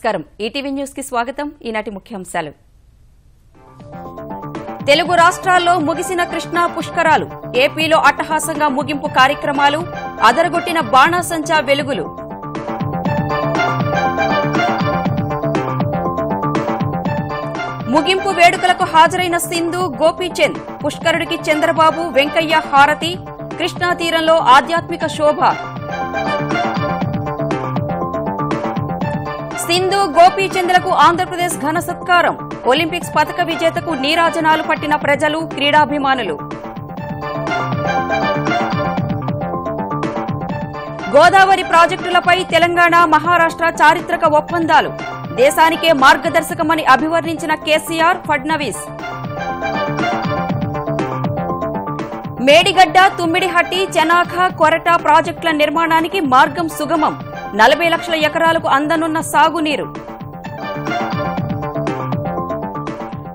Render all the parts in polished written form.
నమస్కారం ETV news కి స్వాగతం ఈనాటి ముఖ్యాంశాలు తెలుగు రాష్ట్రాల్లో ముగిసిన కృష్ణా పుష్కరాలు ఏపీలో అట్టహాసంగా ముగింపు కార్యక్రమాలు అదరగొట్టిన బాణాసంచా వెలుగులు ముగింపు వేడుకలకు హాజరైన సింధు గోపీచంద్ పుష్కరుడికి చంద్రబాబు వెంకయ్య హారతి కృష్ణా తీరంలో ఆధ్యాత్మిక శోభ సింధు గోపీచంద్లకు ఆంధ్రప్రదేశ్ ఘన సత్కారం ఒలింపిక్స్ పతక విజేతకు నీరాజనాలు పట్టిన ప్రజలు క్రీడాభిమానులు గోదావరి ప్రాజెక్టులపై తెలంగాణ మహారాష్ట్ర చారిత్రక ఒప్పందాలు దేశానికే మార్గదర్శకమని అభివర్ణించిన కేసీఆర్ ఫడ్నవీస్ మేడిగడ్డ తుమ్మిడిహట్టి చెనాఖ కొరట ప్రాజెక్టుల నిర్మాణానికి మార్గం సుగమం 40 లక్షల ఎకరాలకు అందనున్న సాగునీరు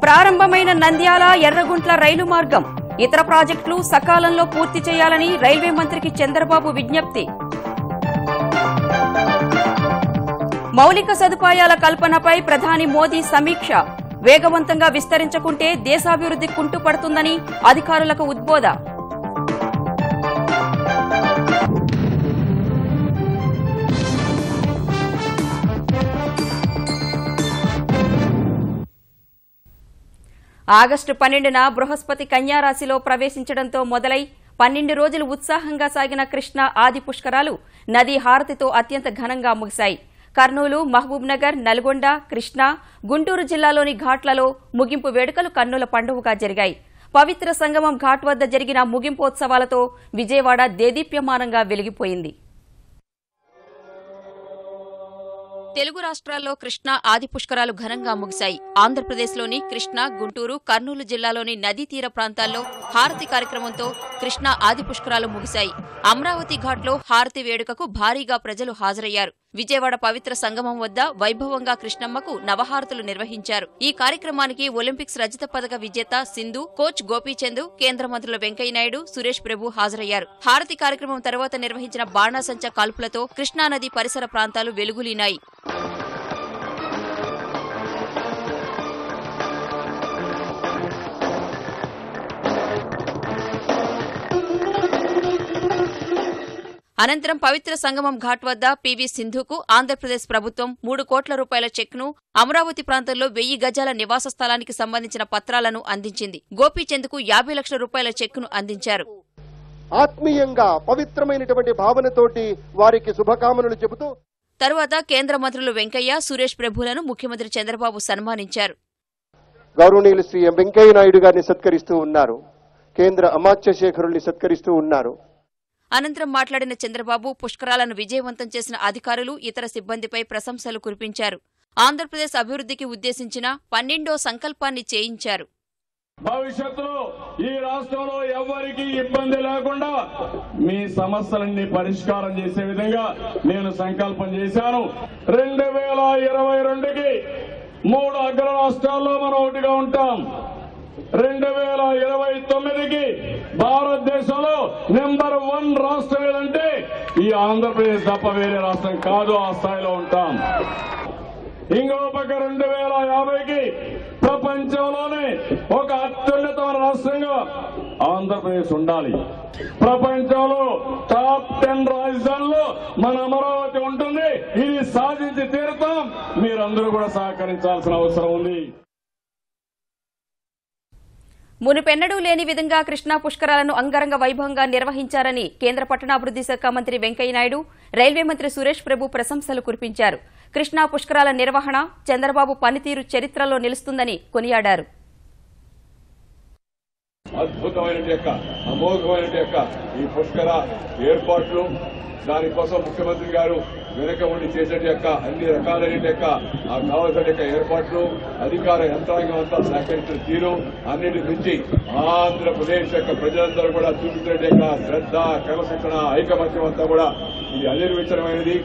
ప్రారంభమైన నంద్యాల ఎర్రగుంట్ల రైలు మార్గం ఇతర ప్రాజెక్టులు సకాలంలో పూర్తి చేయాలని రైల్వే మంత్రికి చంద్రబాబు విజ్ఞప్తి మౌలిక సదుపాయాల కల్పనపై ప్రధాని మోదీ సమీక్ష వేగవంతంగా విస్తరించకుంటే దేశాభివృద్ధి కుంటుపడుతుందని అధికారులకు ఉద్బోధ ఆగస్టు 12న బృహస్పతి కన్యారాశిలో ప్రవేశించడంతో మొదలై 12 రోజులు ఉత్సాహంగా సాగిన కృష్ణా ఆది పుష్కరాలు నదీ హారతితో అత్యంత ఘనంగా ముగిశాయి. కర్నూలు, మహబూబ్నగర్, నల్గొండ, కృష్ణా, గుంటూరు జిల్లాలోని ఘాట్లలో ముగింపు వేడుకలు కన్నుల పండుగగా జరిగాయి. పవిత్ర సంగమం ఘాట్ వద్ద జరిగిన ముగింపోత్సవాలతో విజయవాడ దేదీప్యమానంగా వెలిగిపోయింది. తెలుగు రాష్ట్రాల్లో కృష్ణా ఆది పుష్కరాలు ఘనంగా ముగిశాయి. ఆంధ్రప్రదేశ్లోని కృష్ణా, గుంటూరు, కర్నూలు జిల్లాలోని నదీ తీర ప్రాంతాల్లో హారతి కార్యక్రమంతో కృష్ణా ఆది పుష్కరాలు ముగిశాయి. అమరావతి ఘాట్లో హారతి వేడుకకు భారీగా ప్రజలు హాజరయ్యారు. విజయవాడ పవిత్ర సంగమం వద్ద వైభవంగా కృష్ణమ్మకు నవహారతులు నిర్వహించారు. ఈ కార్యక్రమానికి ఒలింపిక్స్ రజత పదక విజేత సింధు, కోచ్ గోపీచంద్, కేంద్ర మంత్రులు వెంకయ్యనాయుడు, సురేష్ ప్రభు హాజరయ్యారు. హారతి కార్యక్రమం తర్వాత నిర్వహించిన బాణాసంచా కాల్పులతో కృష్ణానది పరిసర ప్రాంతాలు వెలుగులీనాయి. అనంతరం పవిత్ర సంగమం ఘాట్ వద్ద పీవీ సింధుకు ఆంధ్రప్రదేశ్ ప్రభుత్వం 3 కోట్ల రూపాయల చెక్ను, అమరావతి ప్రాంతంలో 1000 గజాల నివాస స్థలానికి సంబంధించిన పత్రాలను అందించింది. గోపీచంద్కు 50 లక్షల రూపాయల చెక్ను అందించారు. ఆత్మీయంగా పవిత్రమైనటువంటి భావనతోటి వారికి శుభకామనలు చెబుతూ తరువాత కేంద్ర మంత్రులు వెంకయ్య, సురేష్ ప్రభులను ముఖ్యమంత్రి చంద్రబాబు సన్మానించారు. గౌరవనీయులు శ్రీ వెంకయ్య నాయుడు గారిని సత్కరిస్తూ ఉన్నారు. కేంద్ర అమాత్య శేఖరుల్ని సత్కరిస్తూ ఉన్నారు. అనంతరం మాట్లాడిన చంద్రబాబు పుష్కరాలను విజయవంతం చేసిన అధికారులు, ఇతర సిబ్బందిపై ప్రశంసలు కురిపించారు. ఆంధ్రప్రదేశ్ అభివృద్ధికి ఉద్దేశించిన 12వ సంకల్పాన్ని చేయించారు. భవిష్యత్తులో ఈ రాష్ట్రంలో ఎవరికి ఇబ్బంది లేకుండా మీ సమస్యలన్నీ పరిష్కారం చేసే విధంగా నేను సంకల్పం చేశాను. 2022కి 3 అగ్ర రాష్ట్రాల్లో మనం ఒకటిగా ఉంటాం. 2029కి భారతదేశంలో #1 రాష్ట్రం ఏదంటే ఈ ఆంధ్రప్రదేశ్ తప్ప వేరే రాష్ట్రం కాదు. ఆ స్థాయిలో ఉంటాం. ఇంకో పక్క 2050కి ప్రపంచంలోనే ఒక అత్యున్నతమైన రాష్ట్రంగా ఆంధ్రప్రదేశ్ ఉండాలి. ప్రపంచంలో టాప్ 10 రాజధానుల్లో మన అమరావతి ఉంటుంది. ఇది సాధించి తీరుతాం. మీరందరూ కూడా సహకరించాల్సిన అవసరం ఉంది. మునుపెన్నడూ లేని విధంగా కృష్ణా పుష్కరాలను అంగరంగ వైభవంగా నిర్వహించారని కేంద్ర పట్టణాభివృద్ది శాఖ మంత్రి వెంకయ్యనాయుడు, రైల్వే మంత్రి సురేష్ ప్రభు ప్రశంసలు కురిపించారు. కృష్ణా పుష్కరాల నిర్వహణ చంద్రబాబు పనితీరు చరిత్రలో నిలుస్తుందని కొనియాడారు. అద్భుతమైన అమోఘమైన ఈ పుష్కర ఏర్పాట్లు, దానికోసం ముఖ్యమంత్రి గారు వెనక ఉండి చేసే అన్ని రకాలైన కావాల్సిన ఏర్పాట్లు, అధికార యంత్రాంగం అంతా సహకరించిన తీరు అన్నిటి నుంచి ఆంధ్రప్రదేశ్ ప్రజలందరూ కూడా చూపించిన శ్రద్ధ, క్రమశిక్షణ, ఐకమత్యం అంతా కూడా ఇది అనిర్వచనమైనది.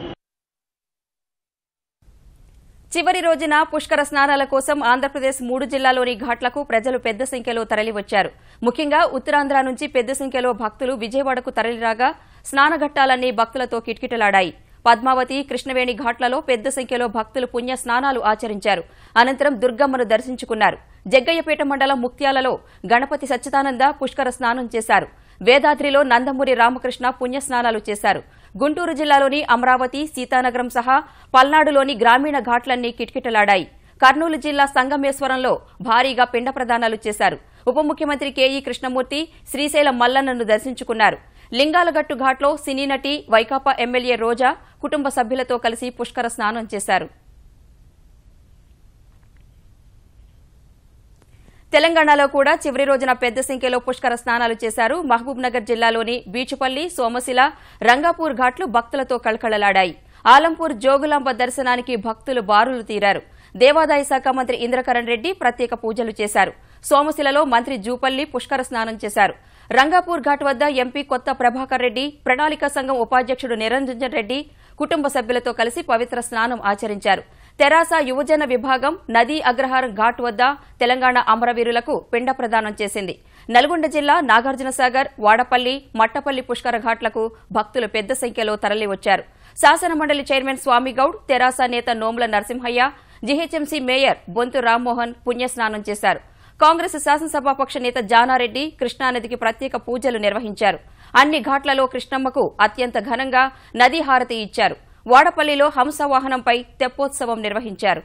చివరి రోజున పుష్కర స్నానాల కోసం ఆంధ్రప్రదేశ్ 3 జిల్లాలోని ఘాట్లకు ప్రజలు పెద్ద సంఖ్యలో తరలివచ్చారు. ముఖ్యంగా ఉత్తరాంధ్ర నుంచి పెద్ద సంఖ్యలో భక్తులు విజయవాడకు తరలిరాగా స్నానఘట్టాలన్నీ భక్తులతో కిటకిటలాడాయి. పద్మావతి, కృష్ణవేణి ఘాట్లలో పెద్ద సంఖ్యలో భక్తులు పుణ్య స్నానాలు ఆచరించారు. అనంతరం దుర్గమ్మను దర్శించుకున్నారు. జగ్గయ్యపేట మండలం ముక్త్యాలలో గణపతి సచ్చిదానంద పుష్కర స్నానం చేశారు. వేదాద్రిలో నందమూరి రామకృష్ణ పుణ్యస్నానాలు చేశారు. గుంటూరు జిల్లాలోని అమరావతి, సీతానగరం సహా పల్నాడులోని గ్రామీణ ఘాట్లన్నీ కిటకిటలాడాయి. కర్నూలు జిల్లా సంగమేశ్వరంలో భారీగా పిండ ప్రదానాలు చేశారు. ఉప ముఖ్యమంత్రి కేఈ కృష్ణమూర్తి శ్రీశైలం మల్లన్నను దర్శించుకున్నారు. లింగాలగట్టు ఘాట్లో సినీ నటి, వైకాపా ఎమ్మెల్యే రోజా కుటుంబ సభ్యులతో కలిసి పుష్కర స్నానం చేశారు. తెలంగాణలో కూడా చివరి రోజున పెద్ద సంఖ్యలో పుష్కర స్నానాలు చేశారు. మహబూబ్నగర్ జిల్లాలోని బీచుపల్లి, సోమశిల, రంగాపూర్ ఘాట్లు భక్తులతో కళకళలాడాయి. ఆలంపూర్ జోగులాంబ దర్శనానికి భక్తులు బారులు తీరారు. దేవాదాయ శాఖ మంత్రి ఇంద్రకరణ్ రెడ్డి ప్రత్యేక పూజలు చేశారు. సోమశిలలో మంత్రి జూపల్లి పుష్కర స్నానం చేశారు. రంగాపూర్ ఘాట్ వద్ద ఎంపీ కొత్త ప్రభాకర్ రెడ్డి, ప్రణాళిక సంఘం ఉపాధ్యక్షుడు నిరంజన్ రెడ్డి కుటుంబ సభ్యులతో కలిసి పవిత్ర స్నానం ఆచరించారు. తెరాస యువజన విభాగం నదీ అగ్రహారం ఘాట్ వద్ద తెలంగాణ అమరవీరులకు పిండ ప్రదానం చేసింది. నల్గొండ జిల్లా నాగార్జునసాగర్, వాడపల్లి, మట్టపల్లి పుష్కర ఘాట్లకు భక్తులు పెద్ద సంఖ్యలో తరలివచ్చారు. శాసనమండలి చైర్మన్ స్వామిగౌడ్, తెరాస నేత నోముల నరసింహయ్య, జీహెచ్ఎంసీ మేయర్ బొంతు రామ్మోహన్ పుణ్యస్నానం చేశారు. కాంగ్రెస్ శాసనసభాపక్ష నేత జానారెడ్డి కృష్ణానదికి ప్రత్యేక పూజలు నిర్వహించారు. అన్ని ఘాట్లలో కృష్ణమ్మకు అత్యంత ఘనంగా నదీ హారతి ఇచ్చారు. వాడపల్లిలో హంస వాహనంపై తెప్పోత్సవం నిర్వహించారు.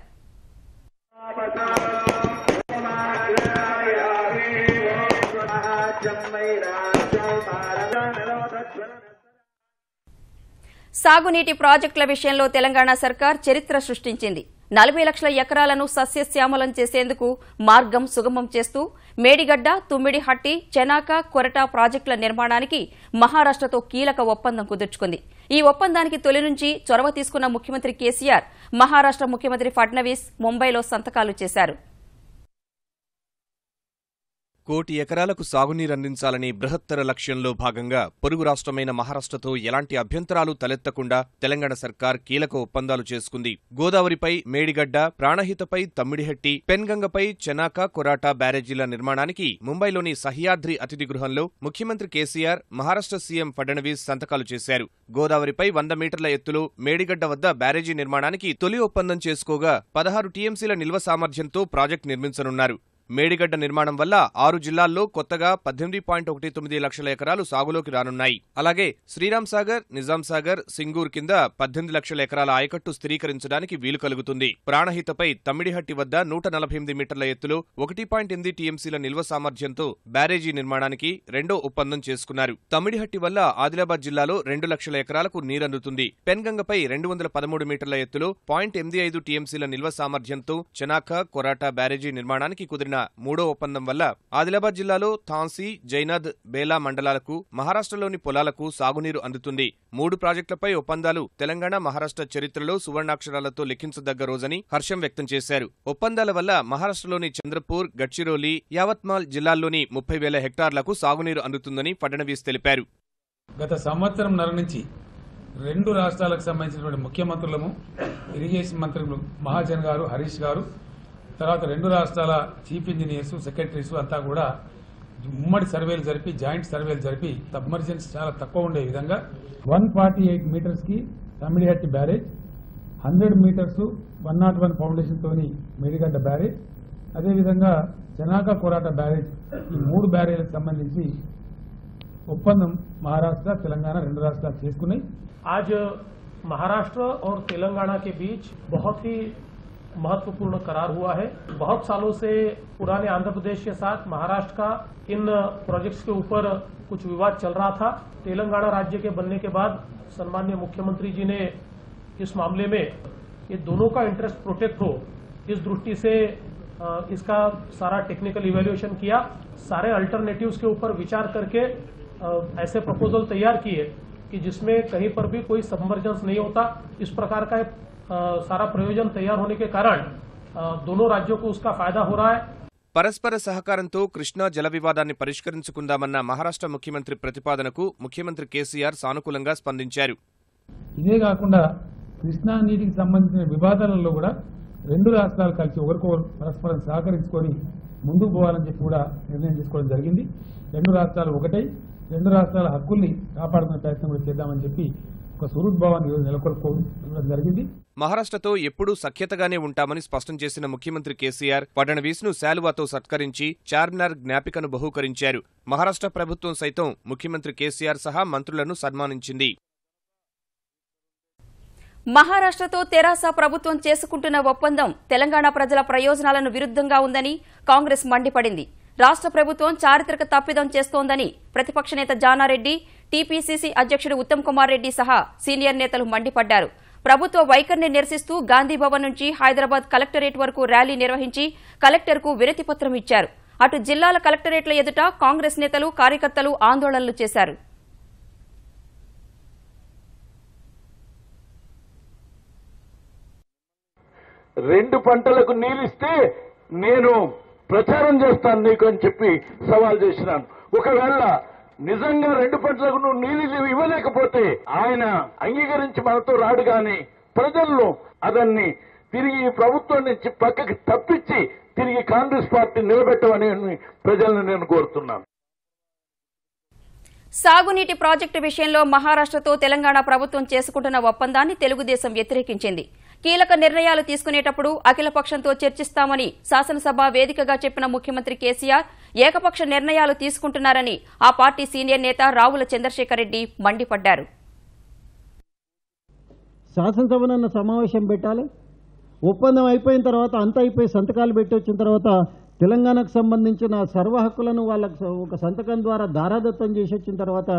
సాగునీటి ప్రాజెక్టుల విషయంలో తెలంగాణ సర్కార్ చరిత్ర సృష్టించింది. 40 లక్షల ఎకరాలను సస్యశ్యామలం చేసేందుకు మార్గం సుగమం చేస్తూ మేడిగడ్డ, తుమ్మిడిహట్టి, చెనాక, కొరట ప్రాజెక్టుల నిర్మాణానికి మహారాష్టతో కీలక ఒప్పందం కుదుర్చుకుంది. ఈ ఒప్పందానికి తొలి నుంచి చొరవ తీసుకున్న ముఖ్యమంత్రి కేసీఆర్, మహారాష్ట ముఖ్యమంత్రి ఫడ్నవీస్ ముంబైలో సంతకాలు చేశారు. 1 కోటి ఎకరాలకు సాగునీరందించాలనే బృహత్తర లక్ష్యంలో భాగంగా పొరుగు రాష్ట్రమైన మహారాష్ట్రతో ఎలాంటి అభ్యంతరాలు తలెత్తకుండా తెలంగాణ సర్కార్ కీలక ఒప్పందాలు చేసుకుంది. గోదావరిపై మేడిగడ్డ, ప్రాణహితపై తమ్మిడిహట్టి, పెన్గంగపై చెనాక, కొరాట బ్యారేజీల నిర్మాణానికి ముంబైలోని సహ్యాద్రి అతిథి గృహంలో ముఖ్యమంత్రి కేసీఆర్, మహారాష్ట్ర సీఎం ఫడ్నవీస్ సంతకాలు చేశారు. గోదావరిపై 100 మీటర్ల ఎత్తులో మేడిగడ్డ వద్ద బ్యారేజీ నిర్మాణానికి తొలి ఒప్పందం చేసుకోగా 16 టీఎంసీల నిల్వ సామర్థ్యంతో ప్రాజెక్టు నిర్మించనున్నారు. మేడిగడ్డ నిర్మాణం వల్ల 6 జిల్లాల్లో కొత్తగా 18.19 లక్షల ఎకరాలు సాగులోకి రానున్నాయి. అలాగే శ్రీరామ్ సాగర్, నిజాం సాగర్, సింగూర్ కింద 18 లక్షల ఎకరాల ఆయకట్టు స్థిరీకరించడానికి వీలు కలుగుతుంది. ప్రాణహితపై తమ్మిడిహట్టి వద్ద 148 మీటర్ల ఎత్తులో 1.8 టీఎంసీల నిల్వ సామర్థ్యంతో బ్యారేజీ నిర్మాణానికి రెండో ఒప్పందం చేసుకున్నారు. తమ్మిడిహట్టి వల్ల ఆదిలాబాద్ జిల్లాలో 2 లక్షల ఎకరాలకు నీరందుతుంది. పెన్గంగపై 213 మీటర్ల ఎత్తులో 0.85 టీఎంసీల నిల్వ సామర్థ్యంతో చెనాక, కొరాట బ్యారేజీ నిర్మాణానికి కుదిరిన మూడో ఒప్పందం వల్ల ఆదిలాబాద్ జిల్లాలో థాన్సీ, జైనద్, బేలా మండలాలకు, మహారాష్ట్రలోని పొలాలకు సాగునీరు అందుతుంది. 3 ప్రాజెక్టులపై ఒప్పందాలు తెలంగాణ, మహారాష్ట్ర చరిత్రలో సువర్ణాక్షరాలతో లిఖించదగ్గ రోజని హర్షం వ్యక్తం చేశారు. ఒప్పందాల వల్ల మహారాష్ట్రలోని చంద్రపూర్, గడ్చిరోలి, యావత్మాల్ జిల్లాల్లోని 30,000 హెక్టార్లకు సాగునీరు అందుతుందని ఫడ్నవీస్ తెలిపారు. గత సంవత్సరంన్నర నుంచి 2 రాష్ట్రాలకు సంబంధించినటువంటి ముఖ్యమంత్రులము, ఇరిగేషన్ మంత్రులు మహాజన్ గారు, హరీష్ గారు, తర్వాత 2 రాష్ట్రాల చీఫ్ ఇంజనీర్స్, సెక్రటరీస్ అంతా కూడా ఉమ్మడి సర్వేలు జరిపి, జాయింట్ సర్వేలు జరిపి సబ్మర్జెన్స్ చాలా తక్కువ ఉండే విధంగా 148 మీటర్స్ కి తమ్మిడిహట్టి బ్యారేజ్, 100 మీటర్స్ 101 ఫౌండేషన్ తోని మేడిగడ్డ బ్యారేజ్, అదేవిధంగా చెనాక, కొరాట బ్యారేజ్, ఈ 3 బ్యారేజ్లకు సంబంధించి ఒప్పందం మహారాష్ట్ర, తెలంగాణ 2 రాష్ట్రాలు చేసుకున్నాయి. आज महाराष्ट्र और तेलंगाना के बीच बहुत ही महत्वपूर्ण करार हुआ है. बहुत सालों से पुराने आंध्र प्रदेश के साथ महाराष्ट्र का इन प्रोजेक्ट्स के ऊपर कुछ विवाद चल रहा था. तेलंगाना राज्य के बनने के बाद सम्माननीय मुख्यमंत्री जी ने इस मामले में ये दोनों का इंटरेस्ट प्रोटेक्ट हो, इस दृष्टि से इसका सारा टेक्निकल इवैल्यूएशन किया. सारे अल्टरनेटिव्स के ऊपर विचार करके ऐसे प्रपोजल तैयार किए कि जिसमें कहीं पर भी कोई सबमर्जेंस नहीं होता. इस प्रकार का सारा प्रयोजन तैयार होने के कारण दोनों राज्यों को उसका फायदा हो रहा है. పరస్పర సహకారంతో కృష్ణా జల వివాదాన్ని పరిష్కరించుకుందామన్న మహారాష్ట్ర ముఖ్యమంత్రి ప్రతిపాదనకు ముఖ్యమంత్రి కేసీఆర్ సానుకూలంగా స్పందించారు. ఇదే కాకుండా కృష్ణా నీటికి సంబంధించిన వివాదాలలో కూడా 2 రాష్ట్రాలు కలిసి ఒకరికొకరు పరస్పరం సహకరించుకొని ముందుకు పోవాలని చెప్పి కూడా నిర్ణయం తీసుకోవడం జరిగింది. 2 రాష్ట్రాలు ఒకటై 2 రాష్ట్రాల హక్కుల్ని కాపాడుకునే ప్రయత్నం కూడా చేద్దామని చెప్పి ఒక సుహృద్భావాన్ని ఈరోజు నెలకొల్పుకోవడం జరిగింది. మహారాష్ట్రతో ఎప్పుడూ సఖ్యతగానే ఉంటామని స్పష్టం చేసిన ముఖ్యమంత్రి కేసీఆర్ ఫడ్నవీస్ను శాలువాతో సత్కరించి చార్మినార్ జ్ఞాపికను బహూకరించారు. మహారాష్ట్ర ప్రభుత్వం సైతం ముఖ్యమంత్రి కేసీఆర్ సహా మంత్రులను సన్మానించింది. మహారాష్ట్రతో తెరాస ప్రభుత్వం చేసుకుంటున్న ఒప్పందం తెలంగాణ ప్రజల ప్రయోజనాలను విరుద్ధంగా ఉందని కాంగ్రెస్ మండిపడింది. రాష్ట్ర ప్రభుత్వం చారిత్రక తప్పిదం చేస్తోందని ప్రతిపక్ష నేత జానారెడ్డి, టీపీసీసీ అధ్యక్షుడు ఉత్తమ్ కుమార్ రెడ్డి సహా సీనియర్ నేతలు మండిపడ్డారు. ప్రభుత్వ వైఖరిని నిరసిస్తూ గాంధీభవన్ నుంచి హైదరాబాద్ కలెక్టరేట్ వరకు ర్యాలీ నిర్వహించి కలెక్టర్కు వినతిపత్రం ఇచ్చారు. అటు జిల్లాల కలెక్టరేట్ల ఎదుట కాంగ్రెస్ నేతలు, కార్యకర్తలు ఆందోళనలు చేశారు. రెండు పంటలకు నీళ్ళిస్తే నేను ప్రచారం చేస్తాను నీకు అని చెప్పి సవాల్ చేసినాను. ఒకవేళ నిజంగా రెండు పంటలకు నువ్వు నీళ్ళు ఇవ్వలేకపోతే ఆయన అంగీకరించి మనతో రాడు గాని ప్రజల్లో అదన్ని తిరిగి ప్రభుత్వం నుంచి పక్కకి తప్పించి తిరిగి కాంగ్రెస్ పార్టీ నిలబెట్టమని ప్రజలను నేను కోరుతున్నాను. సాగునీటి ప్రాజెక్టు విషయంలో మహారాష్ట్రతో తెలంగాణ ప్రభుత్వం చేసుకుంటున్న ఒప్పందాన్ని తెలుగుదేశం వ్యతిరేకించింది. కీలక నిర్ణయాలు తీసుకునేటప్పుడు అఖిలపక్షంతో చర్చిస్తామని శాసనసభ వేదికగా చెప్పిన ముఖ్యమంత్రి కేసీఆర్ ఏకపక్ష నిర్ణయాలు తీసుకుంటున్నారని ఆ పార్టీ సీనియర్ నేత రావుల చంద్రశేఖర్ రెడ్డి మండిపడ్డారు. శాసనసభనన్న సమావేశం పెట్టాలి. ఒప్పందం అయిపోయిన తర్వాత అంతా అయిపోయి సంతకాలు పెట్టి వచ్చిన తర్వాత తెలంగాణకు సంబంధించిన సర్వ హక్కులను వాళ్ళకు ఒక సంతకం ద్వారా దారాదత్తం చేసి వచ్చిన తర్వాత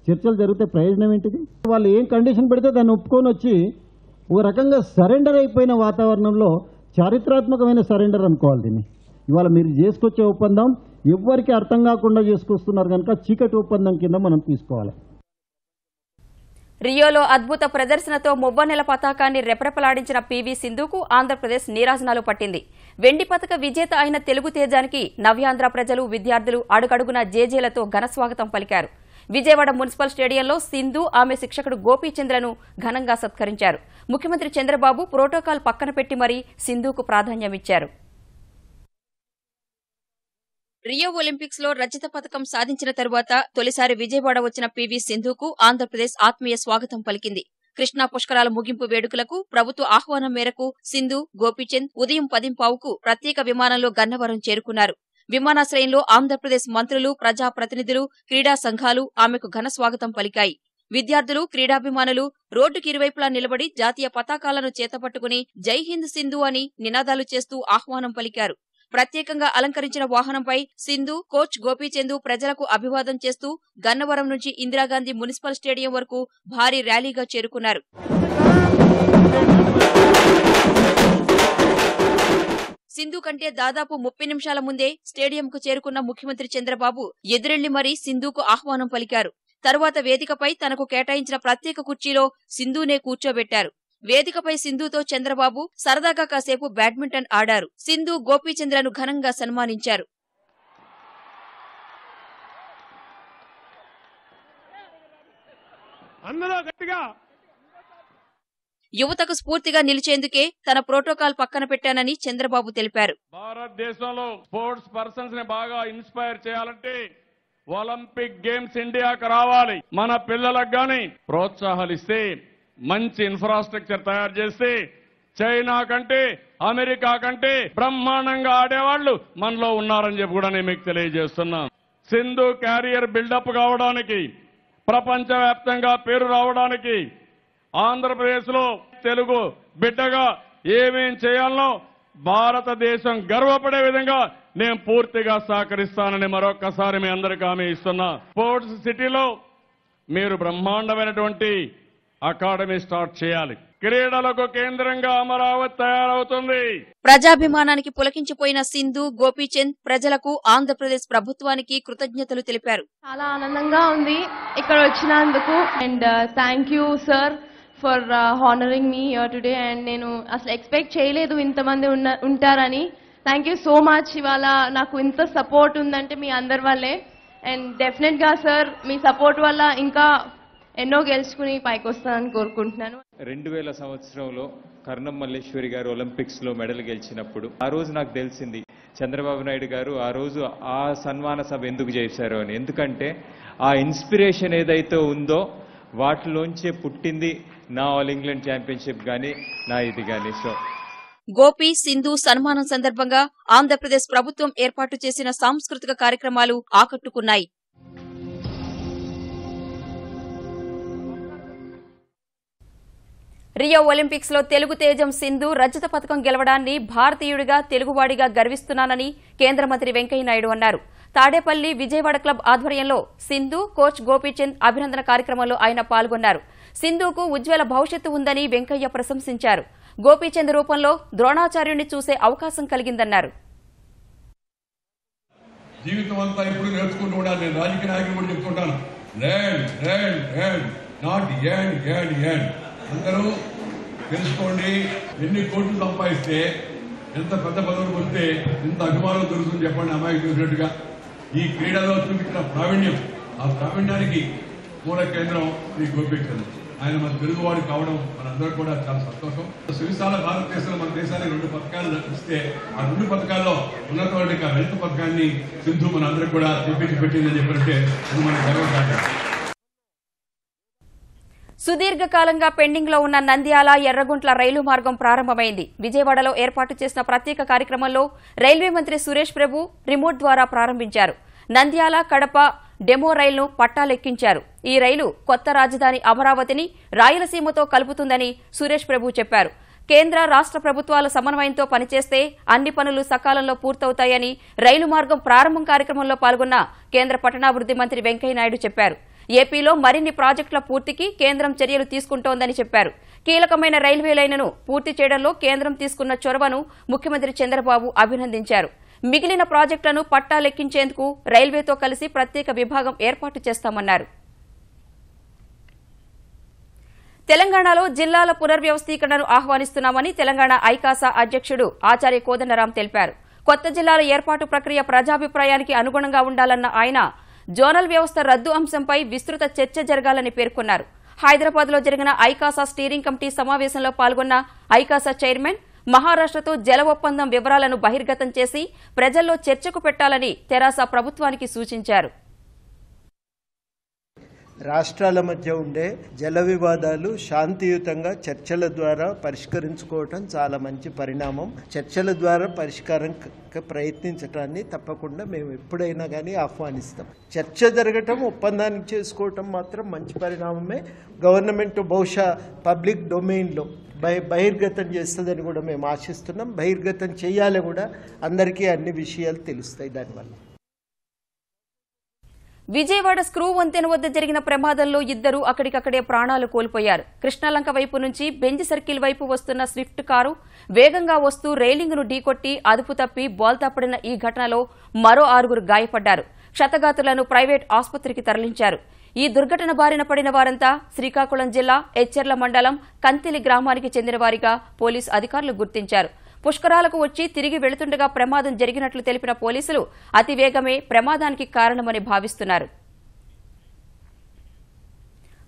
చర్చలు జరిగితే ప్రయోజనం ఏంటిది? వాళ్ళు ఏం కండిషన్ పెడితే దాన్ని ఒప్పుకొని వచ్చి ఒక రకంగా సరెండర్ అయిపోయిన వాతావరణంలో చారిత్రాత్మకమైన సరెండర్ అనుకోవాలి దీన్ని. ఇవాళ మీరు చేసుకొచ్చే ఒప్పందం ఎవ్వరికి అర్థం కాకుండా చేసుకొస్తున్నారు కనుక చీకటి ఒప్పందం కింద మనం తీసుకోవాలి. రియోలో అద్భుత ప్రదర్శనతో మువ్వన్నెల పతాకాన్ని రెపరెపలాడించిన పీవీ సింధుకు ఆంధ్రప్రదేశ్ నీరాజనాలు పట్టింది. వెండి పతక విజేత అయిన తెలుగు తేజానికి నవ్యాంధ్ర ప్రజలు, విద్యార్థులు అడుగడుగున జేజేలతో ఘనస్వాగతం పలికారు. విజయవాడ మున్సిపల్ స్టేడియంలో సింధు, ఆమె శిక్షకుడు గోపీచంద్రను ఘనంగా సత్కరించారు. ముఖ్యమంత్రి చంద్రబాబు ప్రోటోకాల్ పక్కన పెట్టి మరీ సింధుకు ప్రాధాన్యమిచ్చారు. రియో ఒలింపిక్స్ లో రజత పథకం సాధించిన తరువాత తొలిసారి విజయవాడ వచ్చిన పీవీ సింధుకు ఆంధ్రప్రదేశ్ ఆత్మీయ స్వాగతం పలికింది. కృష్ణా పుష్కరాల ముగింపు వేడుకలకు ప్రభుత్వ ఆహ్వానం మేరకు సింధు, గోపీచంద్ ఉదయం 10:15కు ప్రత్యేక విమానంలో గన్నవరం చేరుకున్నారు. విమానాశ్రయంలో ఆంధ్రప్రదేశ్ మంత్రులు, ప్రజాప్రతినిధులు, క్రీడా సంఘాలు ఆమెకు ఘన స్వాగతం పలికాయి. విద్యార్థులు, క్రీడాభిమానులు రోడ్డుకి ఇరువైపులా నిలబడి జాతీయ పతాకాలను చేతపట్టుకుని జై హింద్ సింధు అని నినాదాలు చేస్తూ ఆహ్వానం పలికారు. ప్రత్యేకంగా అలంకరించిన వాహనంపై సింధు, కోచ్ గోపీచంద్ ప్రజలకు అభివాదం చేస్తూ గన్నవరం నుంచి ఇందిరాగాంధీ మున్సిపల్ స్టేడియం వరకు భారీ ర్యాలీగా చేరుకున్నారు. సింధు కంటే దాదాపు 30 నిమిషాల ముందే స్టేడియంకు చేరుకున్న ముఖ్యమంత్రి చంద్రబాబు ఎదురెళ్లి మరీ సింధుకు ఆహ్వానం పలికారు. తరువాత వేదికపై తనకు కేటాయించిన ప్రత్యేక కుర్చీలో సింధునే కూర్చోబెట్టారు. వేదికపై సింధుతో చంద్రబాబు సరదాగా కాసేపు బ్యాడ్మింటన్ ఆడారు. సింధు, గోపీచంద్రను ఘనంగా సన్మానించారు. యువతకు స్ఫూర్తిగా నిలిచేందుకే తన ప్రోటోకాల్ పక్కన పెట్టానని చంద్రబాబు తెలిపారు. భారతదేశంలో స్పోర్ట్స్ పర్సన్స్ ని బాగా ఇన్స్పైర్ చేయాలంటే ఒలింపిక్ గేమ్స్ ఇండియాకు రావాలి. మన పిల్లలకు గాని ప్రోత్సాహాలు ఇస్తే, మంచి ఇన్ఫ్రాస్ట్రక్చర్ తయారు చేస్తే చైనా కంటే, అమెరికా కంటే బ్రహ్మాండంగా ఆడేవాళ్లు మనలో ఉన్నారని చెప్పి కూడా నేను మీకు తెలియజేస్తున్నాను. సింధు క్యారియర్ బిల్డప్ కావడానికి, ప్రపంచవ్యాప్తంగా పేరు రావడానికి ఆంధ్రప్రదేశ్ లో తెలుగు బిడ్డగా ఏమేం చేయాలనో భారతదేశం గర్వపడే విధంగా నేను పూర్తిగా సహకరిస్తానని మరొక్కసారి మీ అందరికీ హామీ ఇస్తున్నా. స్పోర్ట్స్ సిటీలో మీరు బ్రహ్మాండమైనటువంటి అకాడమీ స్టార్ట్ చేయాలి. క్రీడలకు కేంద్రంగా అమరావతి తయారవుతుంది. ప్రజాభిమానానికి పులకించిపోయిన సింధు, గోపీచంద్ ప్రజలకు, ఆంధ్రప్రదేశ్ ప్రభుత్వానికి కృతజ్ఞతలు తెలిపారు. చాలా ఆనందంగా ఉంది ఇక్కడ వచ్చినందుకు. And thank you sir for honouring me here today. And నేను అసలు ఎక్స్పెక్ట్ చేయలేదు ఇంతమంది ఉంటారని. Thank you so much. ఇవాళ నాకు ఇంత సపోర్ట్ ఉందంటే మీ అందరి వల్లే. అండ్ డెఫినెట్ గా సార్ మీ సపోర్ట్ వల్ల ఇంకా ఎన్నో గెలుచుకుని పైకి వస్తానని కోరుకుంటున్నాను. 2000 సంవత్సరంలో కర్ణం మల్లేశ్వరి గారు ఒలింపిక్స్ లో మెడల్ గెలిచినప్పుడు ఆ రోజు నాకు తెలిసింది చంద్రబాబు నాయుడు గారు ఆ రోజు ఆ సన్మాన సభ ఎందుకు చేశారు అని. ఎందుకంటే ఆ ఇన్స్పిరేషన్ ఏదైతే ఉందో వాటిలోంచే పుట్టింది నా ఆల్ ఇంగ్లాండ్ ఛాంపియన్షిప్ కానీ నా ఇది కానీ. సో గోపి సింధు సన్మానం సందర్భంగా ఆంధ్రప్రదేశ్ ప్రభుత్వం ఏర్పాటు చేసిన సాంస్కృతిక కార్యక్రమాలు ఆకట్టుకున్నాయి. రియో ఒలింపిక్స్ లో తెలుగు తేజం సింధు రజత పథకం గెలవడాన్ని భారతీయుడిగా తెలుగువాడిగా గర్విస్తున్నానని కేంద్ర మంత్రి వెంకయ్యనాయుడు అన్నారు. తాడేపల్లి విజయవాడ క్లబ్ ఆధ్వర్యంలో సింధు కోచ్ గోపీచంద్ అభినందన కార్యక్రమంలో ఆయన పాల్గొన్నారు. సింధుకు ఉజ్వల భవిష్యత్తు ఉందని వెంకయ్య ప్రశంసించారు. గోపీచంద్ రూపంలో ద్రోణాచార్యుడిని చూసే అవకాశం కలిగిందన్నారు. జీవితం అంతా ఇప్పుడు నేర్చుకుంటూ ఉండాలి. నేను రాజకీయ నాయకులు కూడా చెప్తుంటాను, ల్యాండ్ నాట్ యాండ్. అందరూ తెలుసుకోండి, ఎన్ని కోట్లు సంపాదిస్తే ఎంత పెద్ద పదవులు పొందితే ఎంత అభిమానం దొరుకుతుంది చెప్పండి. అమ్మాయికి చూసినట్టుగా ఈ క్రీడలో చూపించిన ప్రావీణ్యం, ఆ ప్రావీణ్యానికి మూల కేంద్రం శ్రీ గోపీచంద్. ఆయన మన తెలుగువాడు కావడం మనందరూ కూడా చాలా సంతోషం. సువిశాల భారతదేశంలో మన దేశానికి 2 పథకాలు ఇస్తే ఆ 2 పథకాల్లో ఉన్నటువంటి రైతు పథకాన్ని సింధు మన అందరూ కూడా తెప్పించి పెట్టిందని చెప్పంటే అది మన గర్వకారణం. సుదీర్ఘకాలంగా పెండింగ్ లో ఉన్న నంద్యాల ఎర్రగుంట్ల రైలు మార్గం ప్రారంభమైంది. విజయవాడలో ఏర్పాటు చేసిన ప్రత్యేక కార్యక్రమంలో రైల్వే మంత్రి సురేష్ ప్రభు రిమోట్ ద్వారా ప్రారంభించారు. నంద్యాల కడప డెమో రైలును పట్టాలెక్కించారు. ఈ రైలు కొత్త రాజధాని అమరావతిని రాయలసీమతో కలుపుతుందని సురేష్ ప్రభు చెప్పారు. కేంద్ర రాష్ట్ర ప్రభుత్వాల సమన్వయంతో పనిచేస్తే అన్ని పనులు సకాలంలో పూర్తవుతాయని రైలు మార్గం ప్రారంభం కార్యక్రమంలో పాల్గొన్న కేంద్ర పట్టణాభివృద్ది మంత్రి వెంకయ్యనాయుడు చెప్పారు. ఏపీలో మరిన్ని ప్రాజెక్టుల పూర్తికి కేంద్రం చర్యలు తీసుకుంటోందని చెప్పారు. కీలకమైన రైల్వే లైన్ను పూర్తి చేయడంలో కేంద్రం తీసుకున్న చొరవను ముఖ్యమంత్రి చంద్రబాబు అభినందించారు. మిగిలిన ప్రాజెక్టులను పట్టాలెక్కించేందుకు రైల్వేతో కలిసి ప్రత్యేక విభాగం ఏర్పాటు చేస్తామన్నారు. తెలంగాణలో జిల్లాల పునర్వ్యవస్థీకరణను ఆహ్వానిస్తున్నామని తెలంగాణ ఐకాసా అధ్యక్షుడు ఆచార్య కోదండరాం తెలిపారు. కొత్త జిల్లాల ఏర్పాటు ప్రక్రియ ప్రజాభిప్రాయానికి అనుగుణంగా ఉండాలన్న ఆయన జోనల్ వ్యవస్థ రద్దు అంశంపై విస్తృత చర్చ జరగాలని పేర్కొన్నారు. హైదరాబాద్లో జరిగిన ఐకాసా స్టీరింగ్ కమిటీ సమావేశంలో పాల్గొన్న ఐకాసా చైర్మన్ మహారాష్ట్రతో జల ఒప్పందం వివరాలను బహిర్గతం చేసి ప్రజల్లో చర్చకు పెట్టాలని తెరాస ప్రభుత్వానికి సూచించారు. రాష్ట్రాల మధ్య ఉండే జల వివాదాలు శాంతియుతంగా చర్చల ద్వారా పరిష్కరించుకోవటం చాలా మంచి పరిణామం. చర్చల ద్వారా పరిష్కారం ప్రయత్నించడాన్ని తప్పకుండా మేము ఎప్పుడైనా కానీ ఆహ్వానిస్తాం. చర్చ జరగటం, ఒప్పందాన్ని చేసుకోవటం మాత్రం మంచి పరిణామమే. గవర్నమెంట్ బహుశా పబ్లిక్ డొమైన్లో బహిర్గతం చేస్తుందని కూడా మేము ఆశిస్తున్నాం. బహిర్గతం చేయాలి కూడా, అందరికీ అన్ని విషయాలు తెలుస్తాయి దానివల్ల. విజయవాడ స్క్రూ వంతెన వద్ద జరిగిన ప్రమాదంలో 2 అక్కడికక్కడే ప్రాణాలు కోల్పోయారు. కృష్ణలంక వైపు నుంచి బెంజ్ సర్కిల్ వైపు వస్తున్న స్విఫ్ట్ కారు వేగంగా వస్తూ రైలింగ్ను ఢీకొట్టి అదుపు తప్పి బోల్తా పడిన ఈ ఘటనలో మరో 6 గాయపడ్డారు. క్షతగాతులను ప్రైవేట్ ఆసుపత్రికి తరలించారు. ఈ దుర్ఘటన బారిన పడిన వారంతా శ్రీకాకుళం జిల్లా ఎచ్చెర్ల మండలం కంతిలి గ్రామానికి చెందిన వారిగా పోలీసు అధికారులు గుర్తించారు. పుష్కరాలకు వచ్చి తిరిగి వెళుతుండగా ప్రమాదం జరిగినట్లు తెలిపిన పోలీసులు అతివేగమే ప్రమాదానికి కారణమని భావిస్తున్నారు.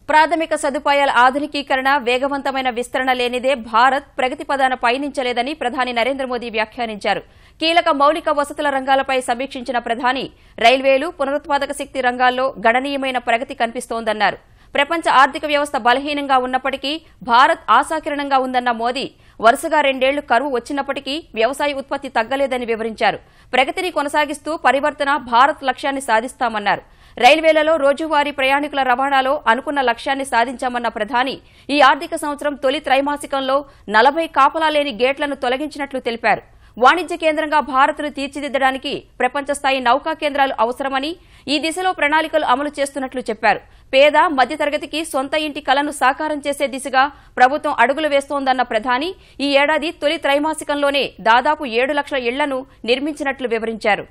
ప్రాథమిక సదుపాయాల ఆధునికీకరణ, వేగవంతమైన విస్తరణ లేనిదే భారత్ ప్రగతి పదాన పయనించలేదని ప్రధాని నరేంద్ర మోదీ వ్యాఖ్యానించారు. కీలక మౌలిక వసతుల రంగాలపై సమీక్షించిన ప్రధాని రైల్వేలు, పునరుత్పాదక శక్తి రంగాల్లో గణనీయమైన ప్రగతి కనిపిస్తోందన్నారు. ప్రపంచ ఆర్థిక వ్యవస్థ బలహీనంగా ఉన్నప్పటికీ భారత్ ఆశాకిరణంగా ఉందన్న మోదీ వరుసగా 2 ఏళ్లు కరువు వచ్చినప్పటికీ వ్యవసాయ ఉత్పత్తి తగ్గలేదని వివరించారు. ప్రగతిని కొనసాగిస్తూ పరివర్తన భారత్ లక్ష్యాన్ని సాధిస్తామన్నారు. రైల్వేలలో రోజువారీ ప్రయాణికుల రవాణాలో అనుకున్న లక్ష్యాన్ని సాధించామన్న ప్రధాని ఈ ఆర్థిక సంవత్సరం తొలి త్రైమాసికంలో 40 కాపలా లేని గేట్లను తొలగించినట్లు తెలిపారు. వాణిజ్య కేంద్రంగా భారత్ను తీర్చిదిద్దడానికి ప్రపంచ స్థాయి నౌకా కేంద్రాలు అవసరమని, ఈ దిశలో ప్రణాళికలు అమలు చేస్తున్నట్లు చెప్పారు. పేద మధ్యతరగతికి సొంత ఇంటి కలను సాకారం చేసే దిశగా ప్రభుత్వం అడుగులు వేస్తోందన్న ప్రధాని ఈ ఏడాది తొలి త్రైమాసికంలోనే దాదాపు 7 లక్షల ఇళ్లను నిర్మించినట్లు వివరించారు.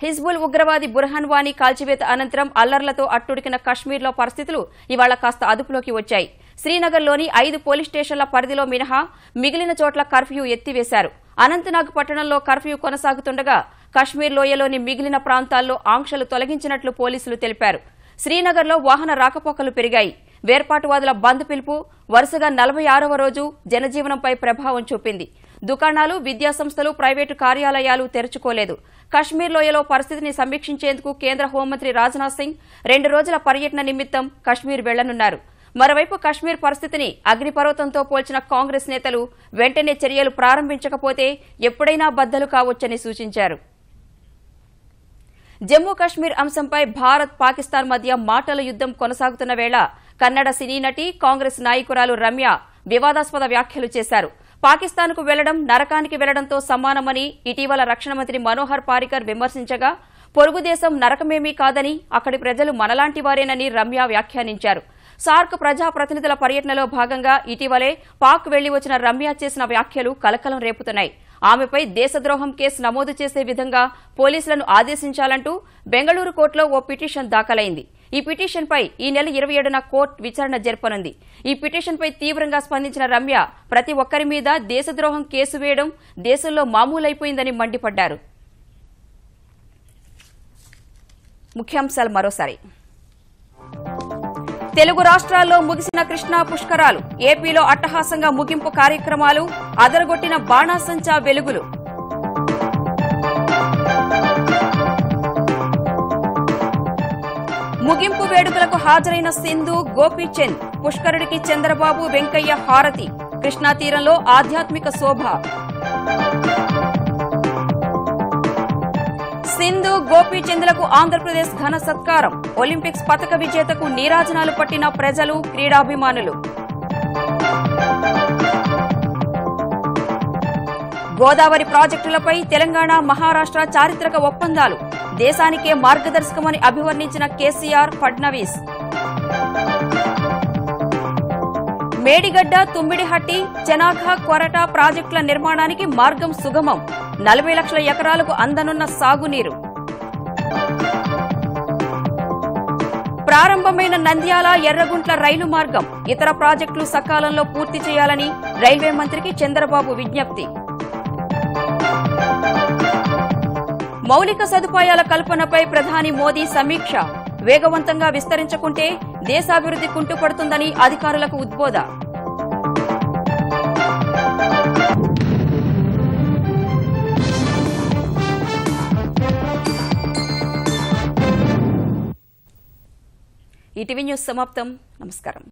హిజ్బుల్ ఉగ్రవాది బుర్హాన్ వానీ కాల్చివేత అనంతరం అల్లర్లతో అట్టుడికిన కశ్మీర్లో పరిస్థితులు ఇవాళ కాస్త అదుపులోకి వచ్చాయి. శ్రీనగర్లోని 5 పోలీస్ స్టేషన్ల పరిధిలో మినహా మిగిలిన చోట్ల కర్ఫ్యూ ఎత్తివేశారు. అనంతనాగ్ పట్టణంలో కర్ఫ్యూ కొనసాగుతుండగా కశ్మీర్ లోయలోని మిగిలిన ప్రాంతాల్లో ఆంక్షలు తొలగించినట్లు పోలీసులు తెలిపారు. శ్రీనగర్లో వాహన రాకపోకలు పెరిగాయి. వేర్పాటువాదుల బంద్ పిలుపు వరుసగా 46వ రోజు జనజీవనంపై ప్రభావం చూపింది. దుకాణాలు, విద్యాసంస్థలు, ప్రైవేటు కార్యాలయాలు తెరుచుకోలేదు. కశ్మీర్ లోయలో పరిస్థితిని సమీక్షించేందుకు కేంద్ర హోంమంత్రి రాజ్నాథ్ సింగ్ 2 రోజుల పర్యటన నిమిత్తం కశ్మీర్ వెళ్లనున్నారు. మరోవైపు కశ్మీర్ పరిస్థితిని అగ్నిపర్వతంతో పోల్చిన కాంగ్రెస్ నేతలు వెంటనే చర్యలు ప్రారంభించకపోతే ఎప్పుడైనా బద్దలు కావచ్చని సూచించారు. జమ్మూ కశ్మీర్ అంశంపై భారత్ పాకిస్తాన్ మధ్య మాటల యుద్దం కొనసాగుతున్న వేళ కన్నడ సినీ నటి కాంగ్రెస్ నాయకురాలు రమ్య వివాదాస్పద వ్యాఖ్యలు చేశారు. పాకిస్తాన్కు వెళ్లడం నరకానికి వెళ్లడంతో సమానమని ఇటీవల రక్షణ మంత్రి మనోహర్ పారికర్ విమర్శించగా, పొరుగు దేశం నరకమేమీ కాదని అక్కడి ప్రజలు మనలాంటి వారేనని రమ్య వ్యాఖ్యానించారు. సార్క్ ప్రజాప్రతినిధుల పర్యటనలో భాగంగా ఇటీవలే పాక్ వెళ్లి వచ్చిన రమ్య చేసిన వ్యాఖ్యలు కలకలం రేపుతున్నాయి. ఆమెపై దేశద్రోహం కేసు నమోదు చేసే విధంగా పోలీసులను ఆదేశించాలంటూ బెంగళూరు కోర్టులో ఓ పిటిషన్ దాఖలైంది. ఈ పిటిషన్పై ఈ నెల 27న కోర్టు విచారణ జరపనుంది. ఈ పిటిషన్పై తీవ్రంగా స్పందించిన రమ్య ప్రతి ఒక్కరి మీద దేశద్రోహం కేసు వేయడం దేశంలో మామూలైపోయిందని మండిపడ్డారు. ముఖ్యాంశాలు మరోసారి. తెలుగు రాష్ట్రాల్లో ముగిసిన కృష్ణా పుష్కరాలు. ఏపీలో అట్టహాసంగా ముగింపు కార్యక్రమాలు. అదరగొట్టిన బాణాసంచా వెలుగులు. ముగింపు వేడుకలకు హాజరైన సింధు, గోపీచంద్. పుష్కరుడికి చంద్రబాబు, వెంకయ్య హారతి. కృష్ణా తీరంలో ఆధ్యాత్మిక శోభ. సింధు, గోపీచంద్లకు ఆంధ్రప్రదేశ్ ఘన సత్కారం. ఒలింపిక్స్ పతక విజేతకు నీరాజనాలు పట్టిన ప్రజలు, క్రీడాభిమానులు. గోదావరి ప్రాజెక్టులపై తెలంగాణ, మహారాష్ట్ర చారిత్రక ఒప్పందాలు. దేశానికే మార్గదర్శకమని అభివర్ణించిన కేసీఆర్, ఫడ్నవీస్. మేడిగడ్డ, తుమ్మిడిహట్టి, చెనాఖ, కొరట ప్రాజెక్టుల నిర్మాణానికి మార్గం సుగమం. 40 లక్షల ఎకరాలకు అందనున్న సాగునీరు. ప్రారంభమైన నంద్యాల, ఎర్రగుంట్ల రైలు మార్గం. ఇతర ప్రాజెక్టులు సకాలంలో పూర్తి చేయాలని రైల్వే మంత్రికి చంద్రబాబు విజ్ఞప్తి. మౌలిక సదుపాయాల కల్పనపై ప్రధాని మోదీ సమీక్ష. వేగవంతంగా విస్తరించకుంటే దేశాభివృద్ధి కుంటుపడుతుందని అధికారులకు ఉద్బోధ. ఈటీవీ న్యూస్ సమాప్తం. నమస్కారం.